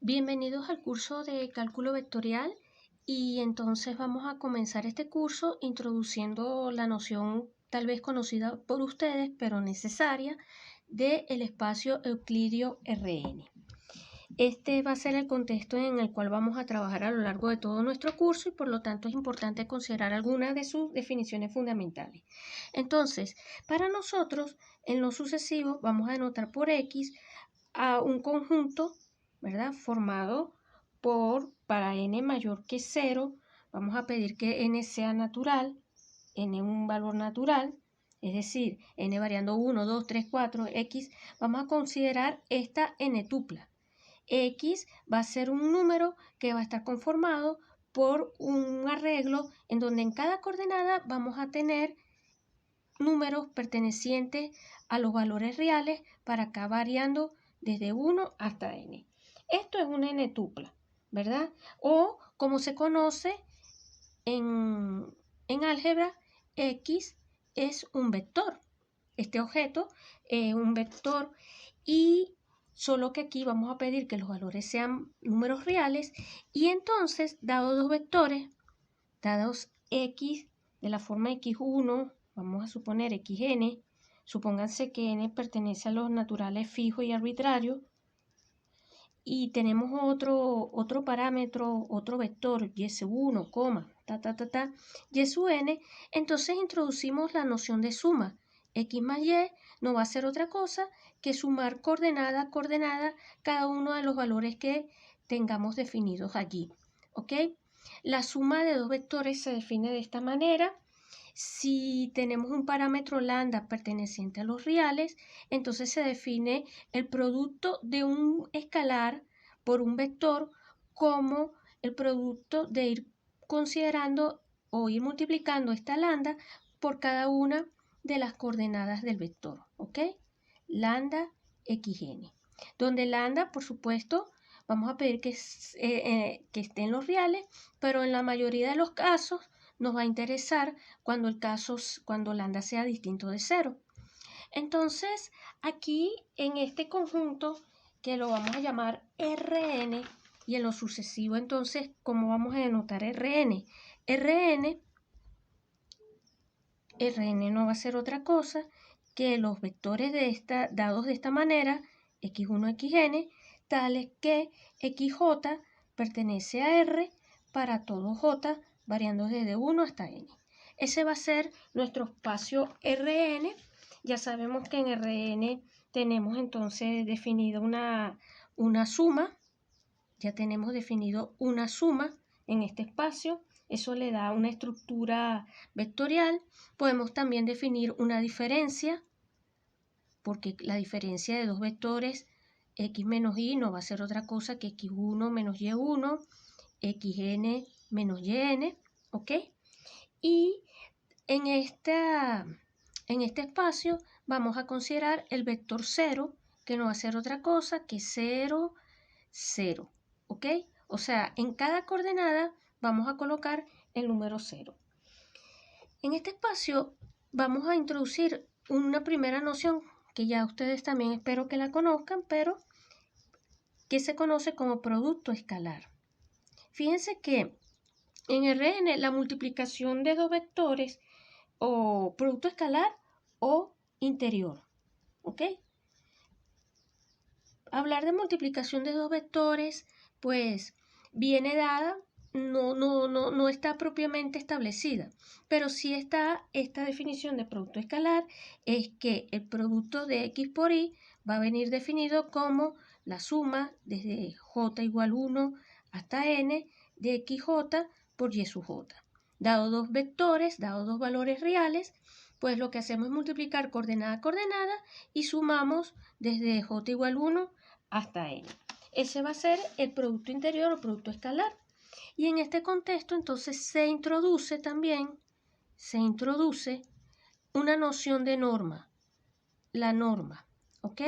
Bienvenidos al curso de cálculo vectorial y entonces vamos a comenzar este curso introduciendo la noción tal vez conocida por ustedes pero necesaria del espacio euclidio Rn. Este va a ser el contexto en el cual vamos a trabajar a lo largo de todo nuestro curso y por lo tanto es importante considerar algunas de sus definiciones fundamentales. Entonces, para nosotros en lo sucesivo vamos a denotar por X a un conjunto, ¿verdad?, formado para n mayor que 0, vamos a pedir que n sea natural, n un valor natural, es decir, n variando 1, 2, 3, 4, x, vamos a considerar esta n tupla. X va a ser un número que va a estar conformado por un arreglo en donde en cada coordenada vamos a tener números pertenecientes a los valores reales para acá variando desde 1 hasta n. Esto es una n tupla, ¿verdad? O como se conoce en álgebra, x es un vector. Este objeto es un vector y solo que aquí vamos a pedir que los valores sean números reales y entonces, dados dos vectores, dados x de la forma x1, vamos a suponer xn, supónganse que n pertenece a los naturales fijos y arbitrarios, y tenemos otro parámetro, otro vector, y s1, y sub n, entonces introducimos la noción de suma. X más y no va a ser otra cosa que sumar coordenada a coordenada cada uno de los valores que tengamos definidos allí, ¿ok? La suma de dos vectores se define de esta manera. Si tenemos un parámetro lambda perteneciente a los reales, entonces se define el producto de un escalar por un vector como el producto de ir considerando o ir multiplicando esta lambda por cada una de las coordenadas del vector, ¿ok? Lambda xn, donde lambda, por supuesto, vamos a pedir que esté en los reales, pero en la mayoría de los casos nos va a interesar cuando lambda sea distinto de 0. Entonces, aquí en este conjunto, que lo vamos a llamar Rn, y en lo sucesivo, entonces, ¿cómo vamos a denotar Rn? Rn no va a ser otra cosa que los vectores dados de esta manera, x1, xn, tales que xj pertenece a R para todo j variando desde 1 hasta n. Ese va a ser nuestro espacio Rn. Ya sabemos que en Rn tenemos entonces definido una suma. Ya tenemos definido una suma en este espacio. Eso le da una estructura vectorial. Podemos también definir una diferencia, porque la diferencia de dos vectores x menos y no va a ser otra cosa que x1 menos y1, xn menos yn, ¿ok? Y en este espacio vamos a considerar el vector 0, que no va a ser otra cosa que 0, 0, ¿ok? O sea, en cada coordenada vamos a colocar el número 0. En este espacio vamos a introducir una primera noción que ya ustedes también espero que la conozcan, pero que se conoce como producto escalar. Fíjense que en Rn la multiplicación de dos vectores o producto escalar o interior, ¿ok? Hablar de multiplicación de dos vectores, pues viene dada, no está propiamente establecida, pero sí está esta definición de producto escalar, es que el producto de x por y va a venir definido como la suma desde j igual 1 hasta n de xj por y sub j. Dado dos vectores, dado dos valores reales, pues lo que hacemos es multiplicar coordenada a coordenada y sumamos desde j igual 1 hasta n. Ese va a ser el producto interior o producto escalar. Y en este contexto entonces se introduce una noción de norma. La norma, ¿ok?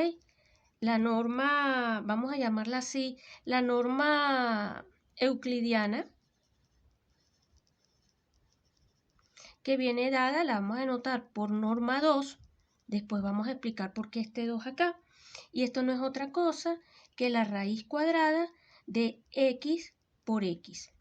La norma, vamos a llamarla así, la norma euclidiana, que viene dada, la vamos a anotar por norma 2, después vamos a explicar por qué este 2 acá, y esto no es otra cosa que la raíz cuadrada de x por x.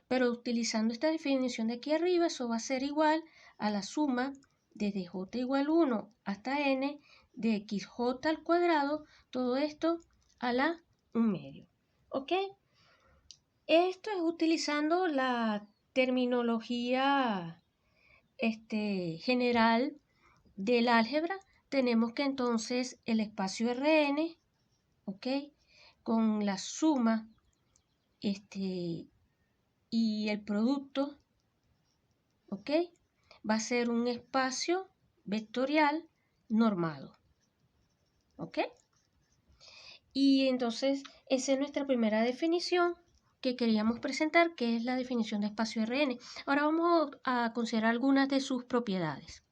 Pero utilizando esta definición de aquí arriba, eso va a ser igual a la suma desde j igual 1 hasta n de xj al cuadrado, todo esto a la 1 medio. ¿Ok? Esto es utilizando la terminología general del álgebra. Tenemos que entonces el espacio Rn, ¿ok? Con la suma y el producto, ¿ok? Va a ser un espacio vectorial normado, ¿ok? Y entonces esa es nuestra primera definición que queríamos presentar, que es la definición de espacio Rn. Ahora vamos a considerar algunas de sus propiedades.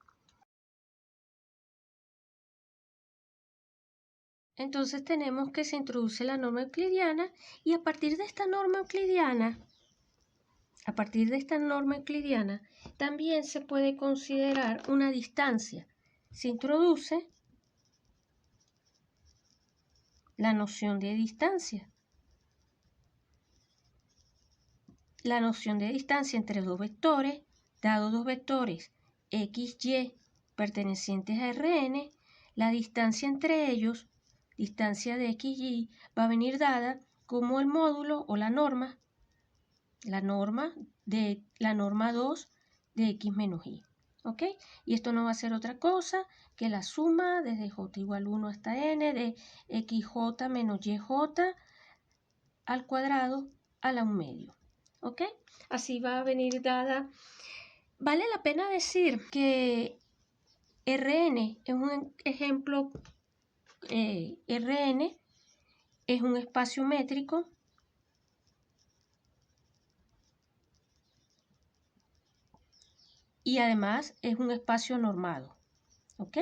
Entonces tenemos que se introduce la norma euclidiana y a partir de esta norma euclidiana, también se puede considerar una distancia. Se introduce la noción de distancia. La noción de distancia entre dos vectores, dado dos vectores x, y pertenecientes a Rn, la distancia entre ellos, distancia de x, y, va a venir dada como el módulo o la norma 2 de x menos y. ¿Ok? Y esto no va a ser otra cosa que la suma desde j igual 1 hasta n de xj menos yj al cuadrado a la 1 medio. ¿Ok? Así va a venir dada. Vale la pena decir que Rn es un ejemplo, Rn es un espacio métrico y además es un espacio normado. ¿Ok?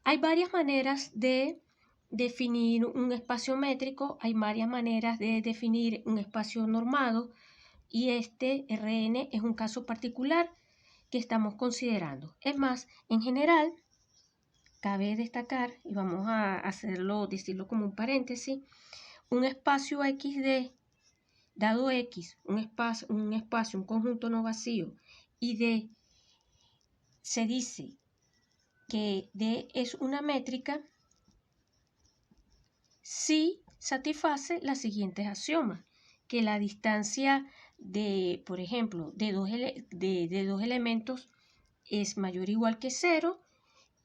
Hay varias maneras de definir un espacio métrico, hay varias maneras de definir un espacio normado y este Rn es un caso particular que estamos considerando. Es más, en general, cabe destacar, y vamos a decirlo como un paréntesis, un espacio XD, dado X, un espacio, un conjunto no vacío, y D se dice que D es una métrica si satisface las siguientes axiomas, que la distancia de, por ejemplo, de dos elementos es mayor o igual que 0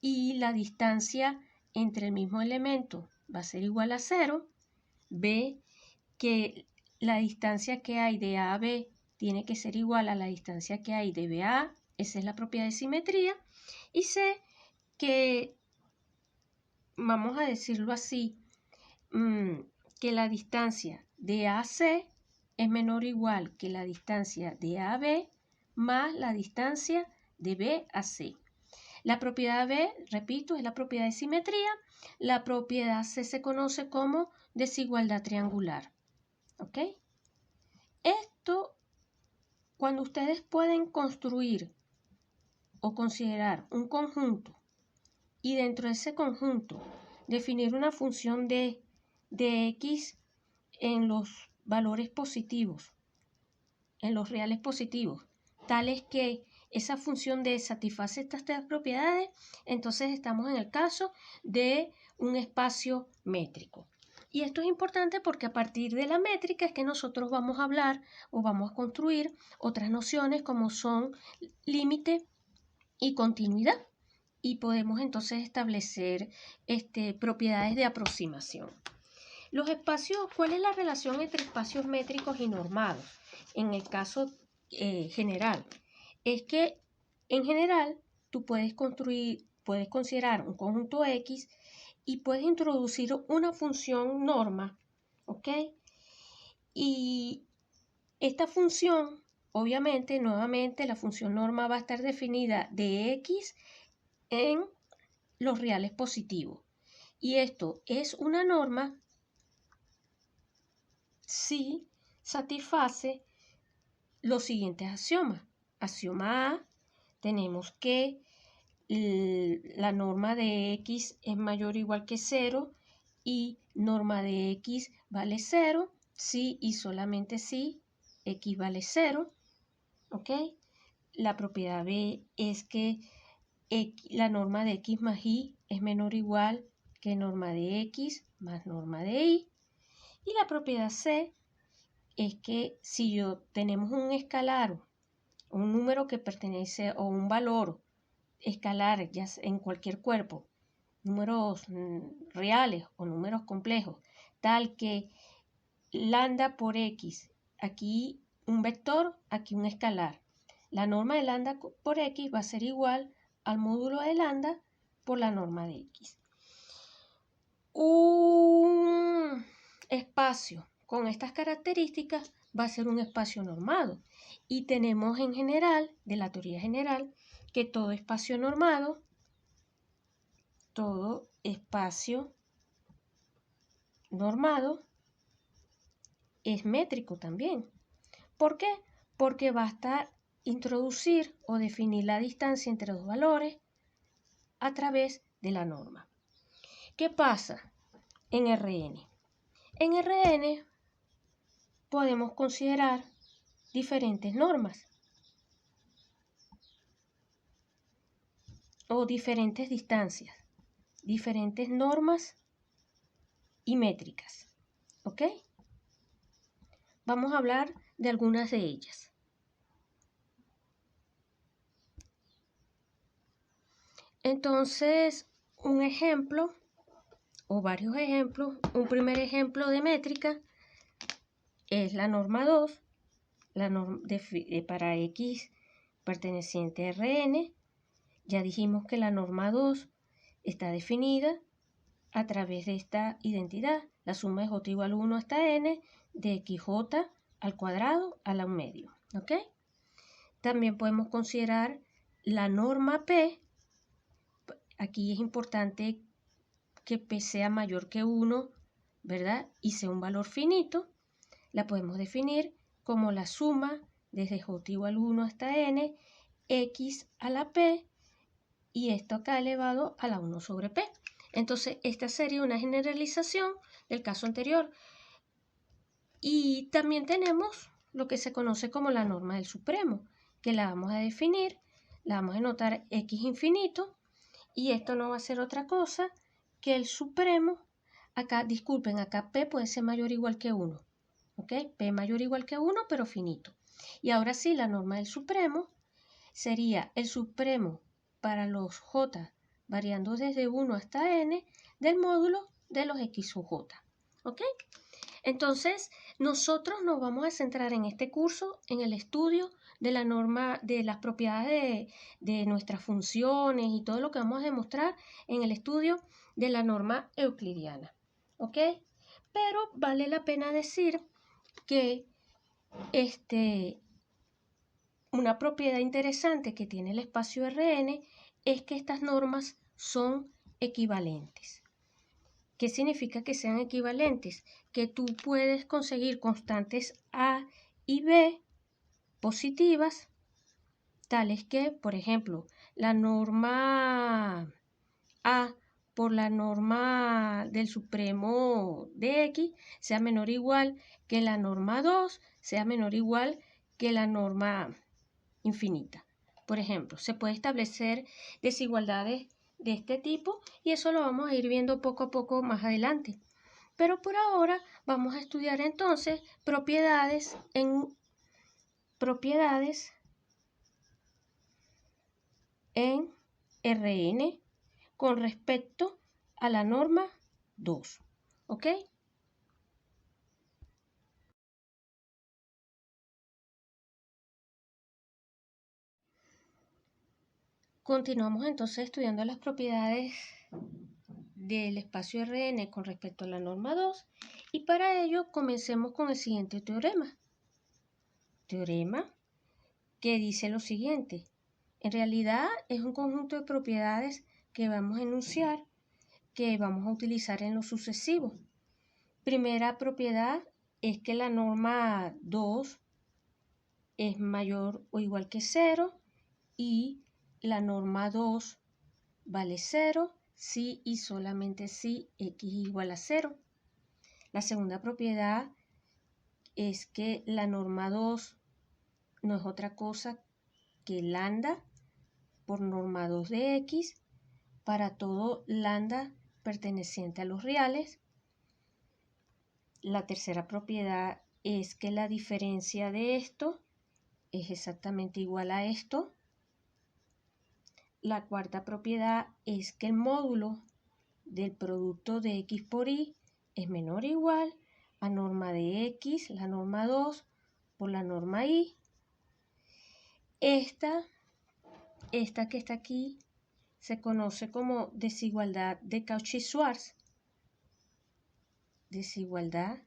y la distancia entre el mismo elemento va a ser igual a 0. B, que la distancia que hay de A a B tiene que ser igual a la distancia que hay de B a A, esa es la propiedad de simetría. Y C, que, vamos a decirlo así, que la distancia de A a C es menor o igual que la distancia de A a B más la distancia de B a C. La propiedad B, repito, es la propiedad de simetría. La propiedad C se conoce como desigualdad triangular. ¿Ok? Esto, cuando ustedes pueden construir o considerar un conjunto y dentro de ese conjunto definir una función de x en los valores positivos, en los reales positivos, tales que esa función D satisface estas tres propiedades, entonces estamos en el caso de un espacio métrico. Y esto es importante porque a partir de la métrica es que nosotros vamos a hablar o vamos a construir otras nociones como son límite y continuidad. Y podemos entonces establecer propiedades de aproximación. Los espacios, ¿cuál es la relación entre espacios métricos y normados? En el caso general, es que en general tú puedes considerar un conjunto X y puedes introducir una función norma, ¿ok? Y esta función, obviamente, nuevamente la función norma va a estar definida de X en los reales positivos. Y esto es una norma si satisface los siguientes axiomas. Axioma A, tenemos que la norma de X es mayor o igual que 0 y norma de x vale 0, si y solamente si x vale 0, ¿ok? La propiedad B es que la norma de x más y es menor o igual que norma de x más norma de y. Y la propiedad C es que si tenemos un escalar, un número que pertenece o un valor escalar ya en cualquier cuerpo, números reales o números complejos, tal que lambda por x, aquí un vector, aquí un escalar. La norma de lambda por x va a ser igual al módulo de lambda por la norma de x. Un espacio con estas características va a ser un espacio normado. Y tenemos en general, de la teoría general, que todo espacio normado es métrico también. ¿Por qué? Porque basta introducir o definir la distancia entre dos valores a través de la norma. ¿Qué pasa en Rn? En Rn podemos considerar diferentes normas o diferentes distancias, diferentes normas y métricas. ¿Ok? Vamos a hablar de algunas de ellas. Entonces, un ejemplo o varios ejemplos, un primer ejemplo de métrica es la norma 2, la norma para x perteneciente a Rn. Ya dijimos que la norma 2 está definida a través de esta identidad, la suma de j igual a 1 hasta n de xj al cuadrado a la 1 medio. ¿Ok? También podemos considerar la norma p. Aquí es importante que p sea mayor que 1, ¿verdad? Y sea un valor finito. La podemos definir como la suma desde j igual a 1 hasta n, x a la p, y esto acá elevado a la 1 sobre p. Entonces, esta sería una generalización del caso anterior. Y también tenemos lo que se conoce como la norma del supremo, que la vamos a definir, la vamos a notar x infinito, y esto no va a ser otra cosa que el supremo. Acá, disculpen, acá p puede ser mayor o igual que 1. ¿Ok? P mayor o igual que 1, pero finito. Y ahora sí, la norma del supremo sería el supremo para los j variando desde 1 hasta n del módulo de los x sub j. ¿Ok? Entonces, nosotros nos vamos a centrar en este curso en el estudio de la norma, de las propiedades de nuestras funciones y todo lo que vamos a demostrar en el estudio de la norma euclidiana. ¿Ok? Pero vale la pena decir que una propiedad interesante que tiene el espacio Rn es que estas normas son equivalentes. ¿Qué significa que sean equivalentes? Que tú puedes conseguir constantes A y B positivas, tales que, por ejemplo, la norma A por la norma del supremo de x sea menor o igual que la norma 2 sea menor o igual que la norma infinita. Por ejemplo, se puede establecer desigualdades de este tipo y eso lo vamos a ir viendo poco a poco más adelante. Pero por ahora vamos a estudiar entonces propiedades en Rn con respecto a la norma 2. ¿Ok? Continuamos entonces estudiando las propiedades del espacio Rn con respecto a la norma 2 y para ello comencemos con el siguiente teorema. Teorema que dice lo siguiente. En realidad es un conjunto de propiedades que vamos a enunciar, que vamos a utilizar en lo sucesivo. Primera propiedad es que la norma 2 es mayor o igual que 0 y la norma 2 vale 0 si y solamente si x igual a 0. La segunda propiedad es que la norma 2 no es otra cosa que lambda por norma 2 de x para todo lambda perteneciente a los reales. La tercera propiedad es que la diferencia de esto es exactamente igual a esto. La cuarta propiedad es que el módulo del producto de x por y es menor o igual a norma de x, la norma 2, por la norma y. Esta que está aquí se conoce como desigualdad de Cauchy-Schwarz. Desigualdad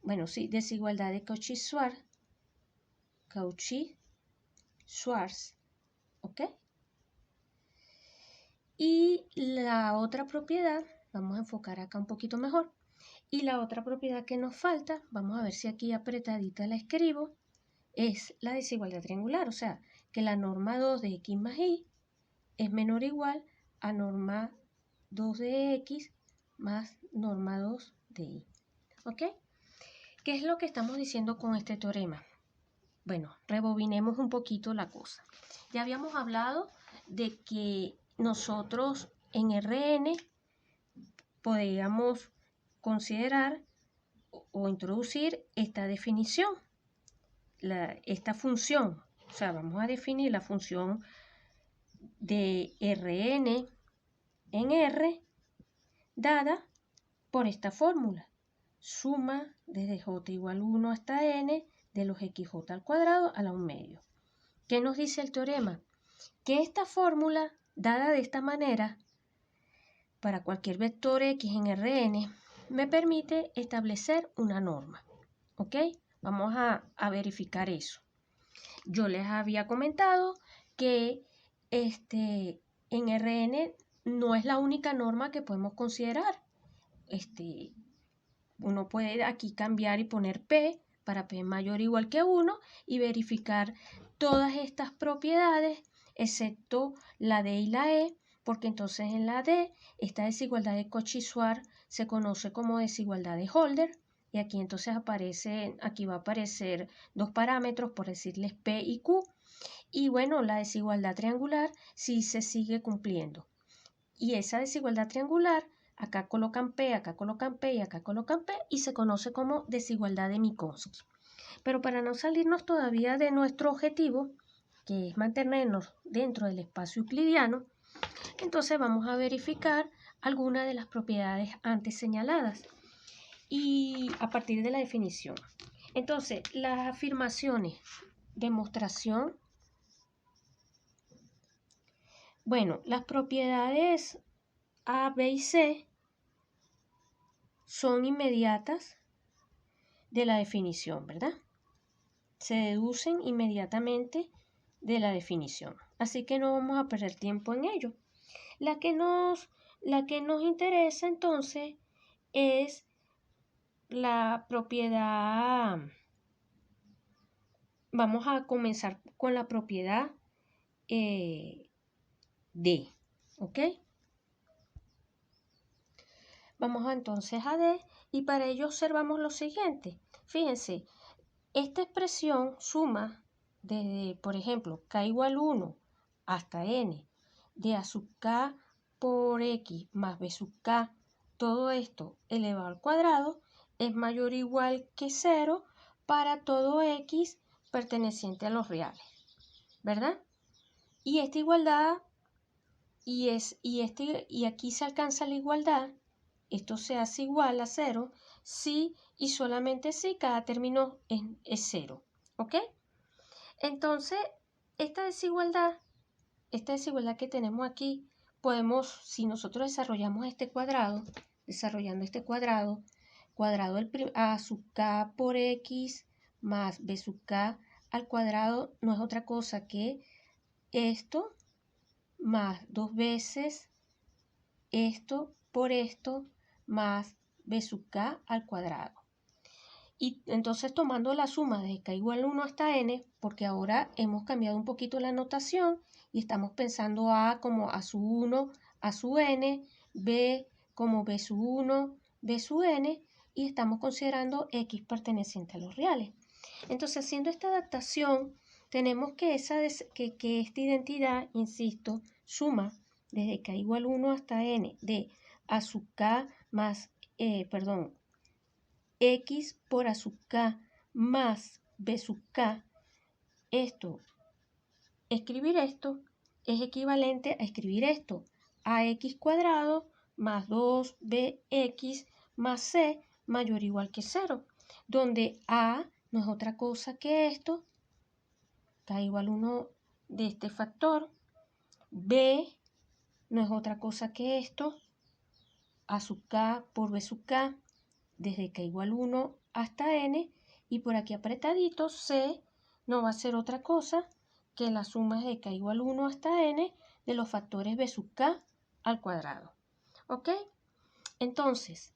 de Cauchy-Schwarz. Cauchy-Schwarz, ¿ok? Y la otra propiedad, vamos a enfocar acá un poquito mejor. Y la otra propiedad que nos falta, vamos a ver si aquí apretadita la escribo, es la desigualdad triangular, o sea, que la norma 2 de x más y es menor o igual a norma 2 de x más norma 2 de y. ¿Ok? ¿Qué es lo que estamos diciendo con este teorema? Bueno, rebobinemos un poquito la cosa. Ya habíamos hablado de que nosotros en Rn podríamos considerar o introducir esta definición, esta función. O sea, vamos a definir la función de Rn en R dada por esta fórmula. Suma desde j igual 1 hasta n de los xj al cuadrado a la 1 medio. ¿Qué nos dice el teorema? Que esta fórmula, dada de esta manera, para cualquier vector x en Rn, me permite establecer una norma. ¿Ok? Vamos a verificar eso. Yo les había comentado que en Rn no es la única norma que podemos considerar. Uno puede aquí cambiar y poner P para P mayor o igual que 1 y verificar todas estas propiedades excepto la D y la E, porque entonces en la D esta desigualdad de Cauchy-Schwarz se conoce como desigualdad de Holder y aquí entonces aquí va a aparecer dos parámetros, por decirles P y Q, y bueno, la desigualdad triangular sí se sigue cumpliendo. Y esa desigualdad triangular, acá colocan P, acá colocan P y acá colocan P y se conoce como desigualdad de Minkowski. Pero para no salirnos todavía de nuestro objetivo, que es mantenernos dentro del espacio euclidiano, entonces vamos a verificar algunas de las propiedades antes señaladas y a partir de la definición. Entonces, las afirmaciones, demostración. Bueno, las propiedades A, B y C son inmediatas de la definición, ¿verdad? Se deducen inmediatamente de la definición. Así que no vamos a perder tiempo en ello. La que nos interesa entonces es la propiedad. Vamos a comenzar con la propiedad D, ¿ok? Vamos entonces a D y para ello observamos lo siguiente. Fíjense, esta expresión suma desde, por ejemplo, k igual 1 hasta n de a sub k por x más b sub k, todo esto elevado al cuadrado, es mayor o igual que 0 para todo x perteneciente a los reales, ¿verdad? Y esta igualdad, y aquí se alcanza la igualdad, esto se hace igual a 0 si y solamente si cada término es 0, ¿ok? Entonces, esta desigualdad que tenemos aquí, podemos, si nosotros desarrollamos este cuadrado, cuadrado a sub k por x más b sub k al cuadrado no es otra cosa que esto más dos veces esto por esto más b sub k al cuadrado. Y entonces tomando la suma de k igual 1 hasta n, porque ahora hemos cambiado un poquito la notación y estamos pensando a como a su 1, a su n, b como b sub 1, b sub n, y estamos considerando x perteneciente a los reales. Entonces, haciendo esta adaptación, tenemos que esta identidad, insisto, suma desde k igual 1 hasta n de a sub k más, x por a sub k más b sub k. Escribir esto es equivalente a escribir esto, ax cuadrado más 2bx más c mayor o igual que 0, donde a no es otra cosa que esto, k igual 1 de este factor, b no es otra cosa que esto, a sub k por b sub k, desde k igual 1 hasta n, y por aquí apretadito c no va a ser otra cosa que la suma de k igual 1 hasta n de los factores b sub k al cuadrado. ¿Ok? Entonces,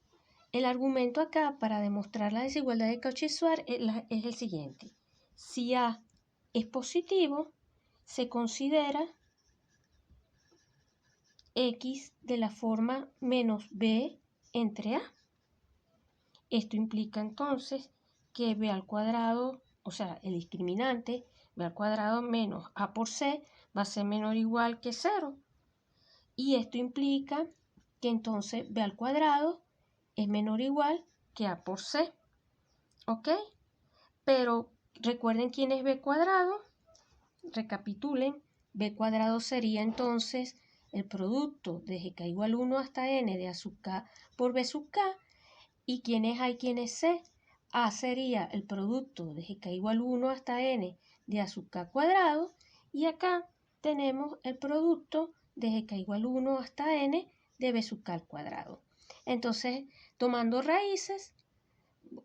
el argumento acá para demostrar la desigualdad de Cauchy-Schwarz es el siguiente. Si A es positivo, se considera x de la forma menos b entre a. Esto implica entonces que b al cuadrado, o sea, el discriminante, b al cuadrado menos a por c va a ser menor o igual que 0. Y esto implica que entonces b al cuadrado es menor o igual que a por c. ¿Ok? Pero recuerden quién es b cuadrado. Recapitulen. B cuadrado sería entonces el producto desde k igual 1 hasta n de a sub k por b sub k. ¿Y quién es A y quién es C? A sería el producto de k igual 1 hasta n de a sub k cuadrado, y acá tenemos el producto de k igual 1 hasta n de b sub k al cuadrado. Entonces, tomando raíces,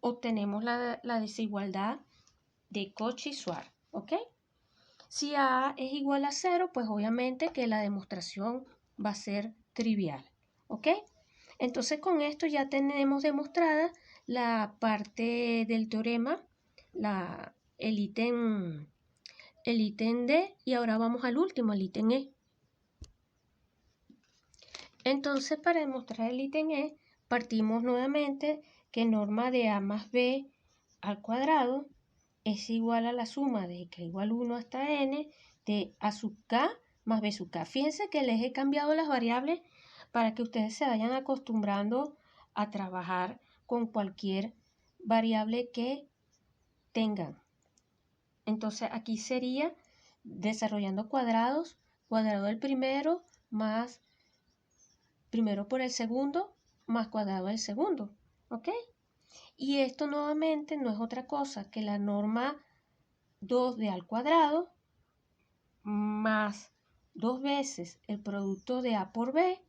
obtenemos la desigualdad de Cauchy-Schwarz. ¿Ok? Si A es igual a 0, pues obviamente que la demostración va a ser trivial. ¿Ok? Entonces con esto ya tenemos demostrada la parte del teorema, el ítem D, y ahora vamos al último, el ítem E. Entonces para demostrar el ítem E, partimos nuevamente que norma de A más B al cuadrado es igual a la suma de k igual 1 hasta n de a sub k más b sub k. Fíjense que les he cambiado las variables para que ustedes se vayan acostumbrando a trabajar con cualquier variable que tengan. Entonces aquí sería desarrollando cuadrados, cuadrado del primero más primero por el segundo más cuadrado del segundo. ¿Ok? Y esto nuevamente no es otra cosa que la norma 2d al cuadrado más 2 veces el producto de A por B,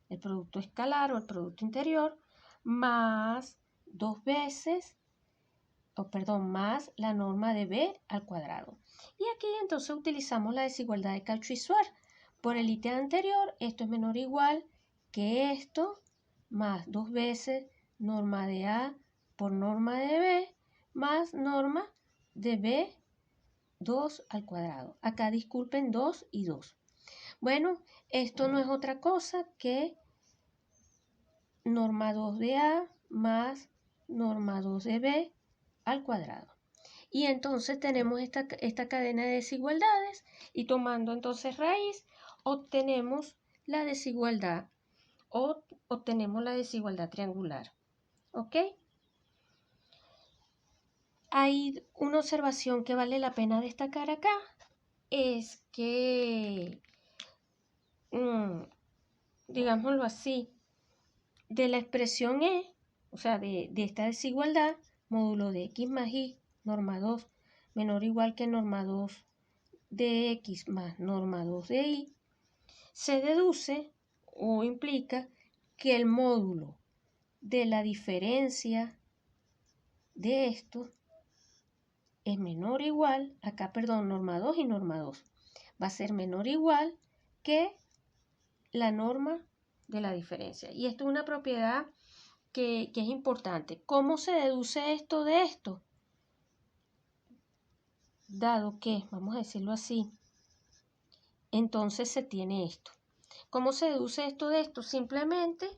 el producto escalar o el producto interior, más 2 veces, más la norma de B al cuadrado. Y aquí entonces utilizamos la desigualdad de Cauchy-Schwarz. Por el ítem anterior, esto es menor o igual que esto, más 2 veces norma de A por norma de B, más norma de B 2 al cuadrado. Acá disculpen 2 y 2. Bueno, esto no es otra cosa que norma 2 de A más norma 2 de B al cuadrado. Y entonces tenemos esta cadena de desigualdades, y tomando entonces raíz obtenemos la desigualdad triangular. ¿Ok? Hay una observación que vale la pena destacar acá, es que, digámoslo así, de la expresión E, o sea, de esta desigualdad, módulo de x más y, norma 2, menor o igual que norma 2 de x más norma 2 de y, se deduce o implica que el módulo de la diferencia de esto es menor o igual, norma 2 y norma 2, va a ser menor o igual que la norma de la diferencia. Y esto es una propiedad que es importante. ¿Cómo se deduce esto de esto? Dado que, vamos a decirlo así, entonces se tiene esto. ¿Cómo se deduce esto de esto? Simplemente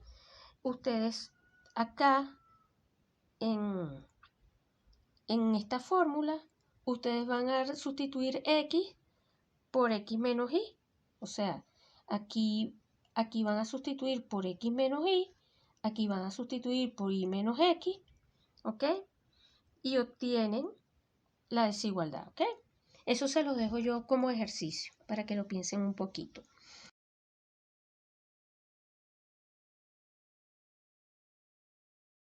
ustedes acá en esta fórmula, ustedes van a sustituir x por x menos y. O sea, aquí van a sustituir por x menos y, aquí van a sustituir por y menos x, ¿ok? Y obtienen la desigualdad, ¿ok? Eso se lo dejo yo como ejercicio para que lo piensen un poquito.